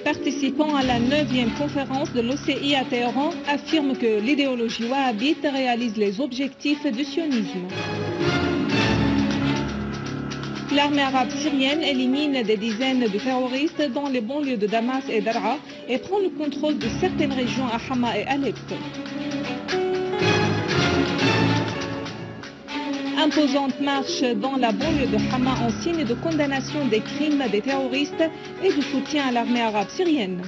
participants à la 9e conférence de l'OCI à Téhéran affirment que l'idéologie wahhabite réalise les objectifs du sionisme. L'armée arabe syrienne élimine des dizaines de terroristes dans les banlieues de Damas et Daraa et prend le contrôle de certaines régions à Hama et Alep. Imposante marche dans la banlieue de Hama en signe de condamnation des crimes des terroristes et de soutien à l'armée arabe syrienne.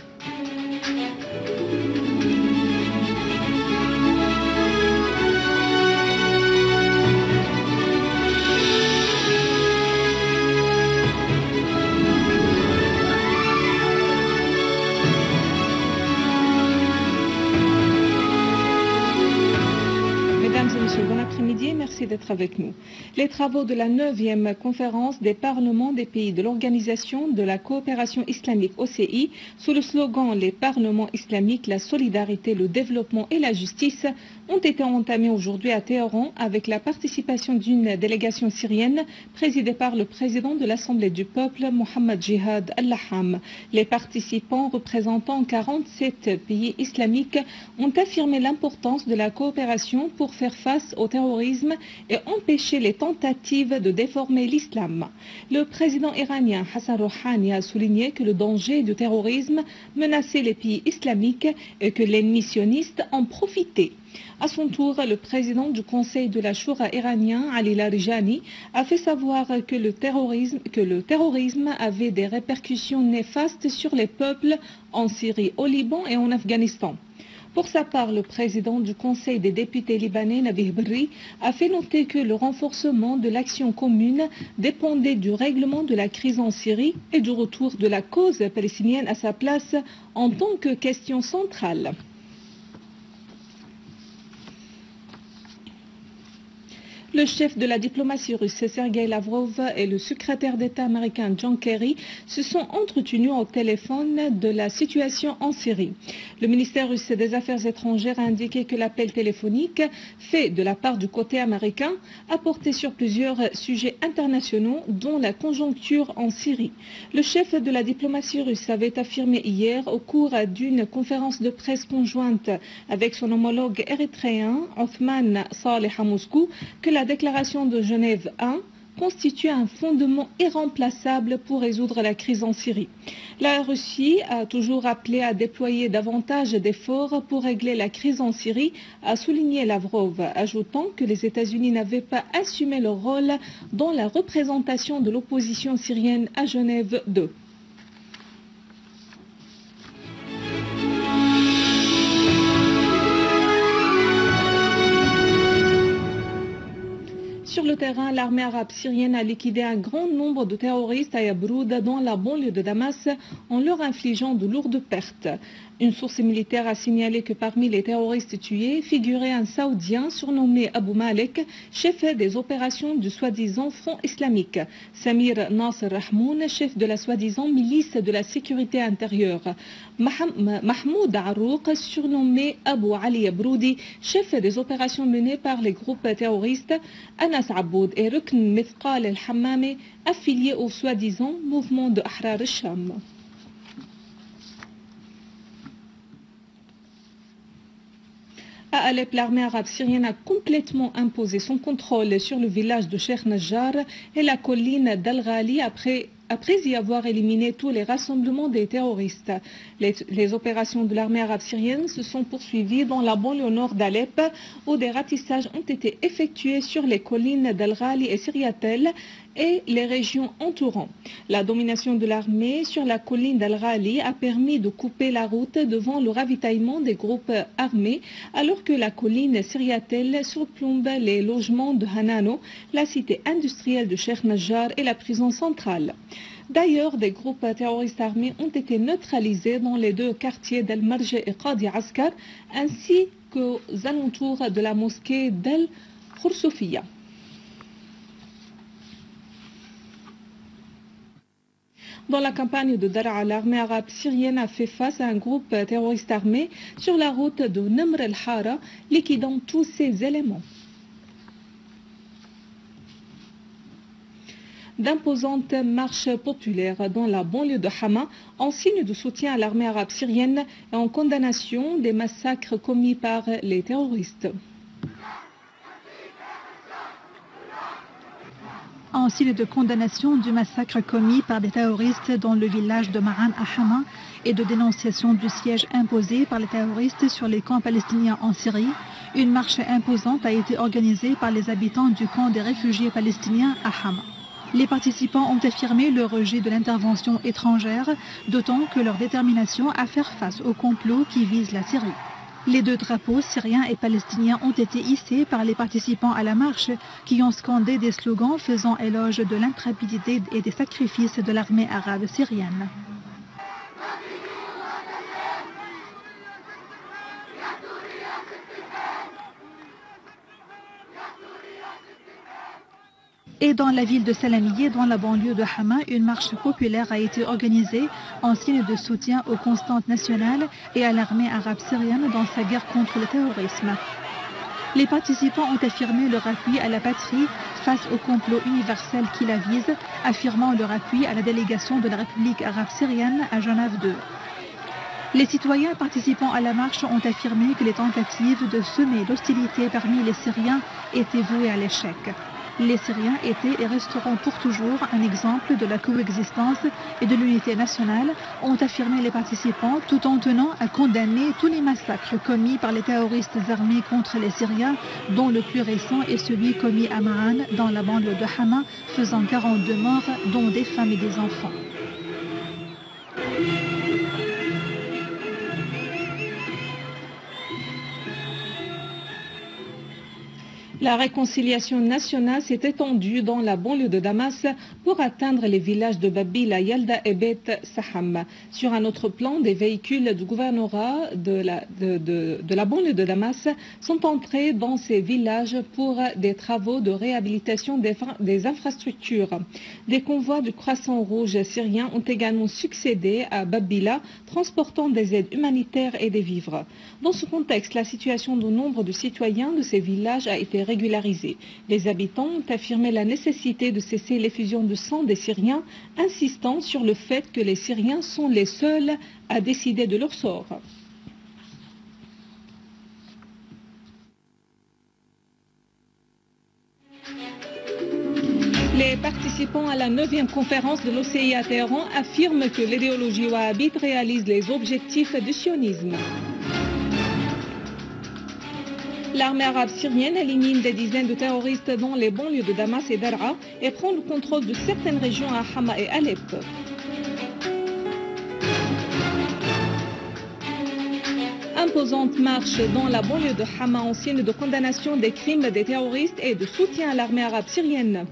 Bon après-midi, merci d'être avec nous. Les travaux de la 9e conférence des parlements des pays de l'Organisation de la coopération islamique OCI, sous le slogan « Les parlements islamiques, la solidarité, le développement et la justice », ont été entamés aujourd'hui à Téhéran avec la participation d'une délégation syrienne présidée par le président de l'Assemblée du peuple, Mohammad Jihad al-Laham. Les participants représentant 47 pays islamiques ont affirmé l'importance de la coopération pour faire face au terrorisme et empêcher les tentatives de déformer l'islam. Le président iranien Hassan Rouhani a souligné que le danger du terrorisme menaçait les pays islamiques et que l'ennemi sioniste en profitait. À son tour, le président du Conseil de la Choura iranien, Ali Larijani, a fait savoir que le terrorisme avait des répercussions néfastes sur les peuples en Syrie, au Liban et en Afghanistan. Pour sa part, le président du Conseil des députés libanais, Nabih Berri, a fait noter que le renforcement de l'action commune dépendait du règlement de la crise en Syrie et du retour de la cause palestinienne à sa place en tant que question centrale. Le chef de la diplomatie russe, Sergei Lavrov, et le secrétaire d'État américain John Kerry se sont entretenus au téléphone de la situation en Syrie. Le ministère russe des Affaires étrangères a indiqué que l'appel téléphonique fait de la part du côté américain a porté sur plusieurs sujets internationaux, dont la conjoncture en Syrie. Le chef de la diplomatie russe avait affirmé hier, au cours d'une conférence de presse conjointe avec son homologue érythréen, Othman Saleh à Moscou, que la déclaration de Genève 1 constitue un fondement irremplaçable pour résoudre la crise en Syrie. La Russie a toujours appelé à déployer davantage d'efforts pour régler la crise en Syrie, a souligné Lavrov, ajoutant que les États-Unis n'avaient pas assumé leur rôle dans la représentation de l'opposition syrienne à Genève 2. Sur le terrain, l'armée arabe syrienne a liquidé un grand nombre de terroristes à Yabroud dans la banlieue de Damas en leur infligeant de lourdes pertes. Une source militaire a signalé que parmi les terroristes tués figurait un Saoudien surnommé Abu Malek, chef des opérations du soi-disant Front islamique. Samir Nasser Rahmoun, chef de la soi-disant milice de la sécurité intérieure. Mahmoud Arouk, surnommé Abu Ali Yabroudi, chef des opérations menées par les groupes terroristes. Anas Aboud et Rukn Mithqal el-Hammami, affiliés au soi-disant mouvement de Ahrar al-Sham. À Alep, l'armée arabe syrienne a complètement imposé son contrôle sur le village de Sheikh Najjar et la colline d'Al-Ghali après y avoir éliminé tous les rassemblements des terroristes. Les opérations de l'armée arabe syrienne se sont poursuivies dans la banlieue nord d'Alep, où des ratissages ont été effectués sur les collines d'Al-Ghali et Siriatel et les régions entourant. La domination de l'armée sur la colline d'Al-Ghali a permis de couper la route devant le ravitaillement des groupes armés, alors que la colline Siriatel surplombe les logements de Hanano, la cité industrielle de Sheikh Najjar et la prison centrale. D'ailleurs, des groupes terroristes armés ont été neutralisés dans les deux quartiers d'Al-Marj et Qadi Askar, ainsi qu'aux alentours de la mosquée d'Al-Khoursoufiya. Dans la campagne de Daraa, l'armée arabe syrienne a fait face à un groupe terroriste armé sur la route de Namr el-Hara, liquidant tous ses éléments. d'imposantes marches populaires dans la banlieue de Hama en signe de soutien à l'armée arabe syrienne et en condamnation des massacres commis par les terroristes. En signe de condamnation du massacre commis par des terroristes dans le village de Ma'an à Hama et de dénonciation du siège imposé par les terroristes sur les camps palestiniens en Syrie, une marche imposante a été organisée par les habitants du camp des réfugiés palestiniens à Hama. Les participants ont affirmé le rejet de l'intervention étrangère, d'autant que leur détermination à faire face au complot qui vise la Syrie. Les deux drapeaux syriens et palestiniens ont été hissés par les participants à la marche qui ont scandé des slogans faisant éloge de l'intrépidité et des sacrifices de l'armée arabe syrienne. Et dans la ville de Salamieh, dans la banlieue de Hama, une marche populaire a été organisée en signe de soutien aux constantes nationales et à l'armée arabe syrienne dans sa guerre contre le terrorisme. Les participants ont affirmé leur appui à la patrie face au complot universel qui la vise, affirmant leur appui à la délégation de la République arabe syrienne à Genève II. Les citoyens participant à la marche ont affirmé que les tentatives de semer l'hostilité parmi les Syriens étaient vouées à l'échec. Les Syriens étaient et resteront pour toujours un exemple de la coexistence et de l'unité nationale, ont affirmé les participants, tout en tenant à condamner tous les massacres commis par les terroristes armés contre les Syriens, dont le plus récent est celui commis à Ma'an, dans la banlieue de Hama, faisant 42 morts, dont des femmes et des enfants. La réconciliation nationale s'est étendue dans la banlieue de Damas pour atteindre les villages de Babila, Yalda et Bet Saham. Sur un autre plan, des véhicules du gouvernorat de la banlieue de Damas sont entrés dans ces villages pour des travaux de réhabilitation des infrastructures. Des convois du Croissant Rouge syrien ont également succédé à Babila, transportant des aides humanitaires et des vivres. Dans ce contexte, la situation de nombre de citoyens de ces villages a été régularisée. Les habitants ont affirmé la nécessité de cesser l'effusion de sang des Syriens, insistant sur le fait que les Syriens sont les seuls à décider de leur sort. Les participants à la 9e conférence de l'OCI à Téhéran affirment que l'idéologie wahhabite réalise les objectifs du sionisme. L'armée arabe syrienne élimine des dizaines de terroristes dans les banlieues de Damas et Daraa et prend le contrôle de certaines régions à Hama et Alep. Imposante marche dans la banlieue de Hama en signe de condamnation des crimes des terroristes et de soutien à l'armée arabe syrienne.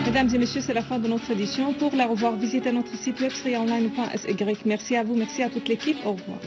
Mesdames et messieurs, c'est la fin de notre édition. Pour la revoir, visitez notre site web syriaonline.sy. Merci à vous, merci à toute l'équipe. Au revoir.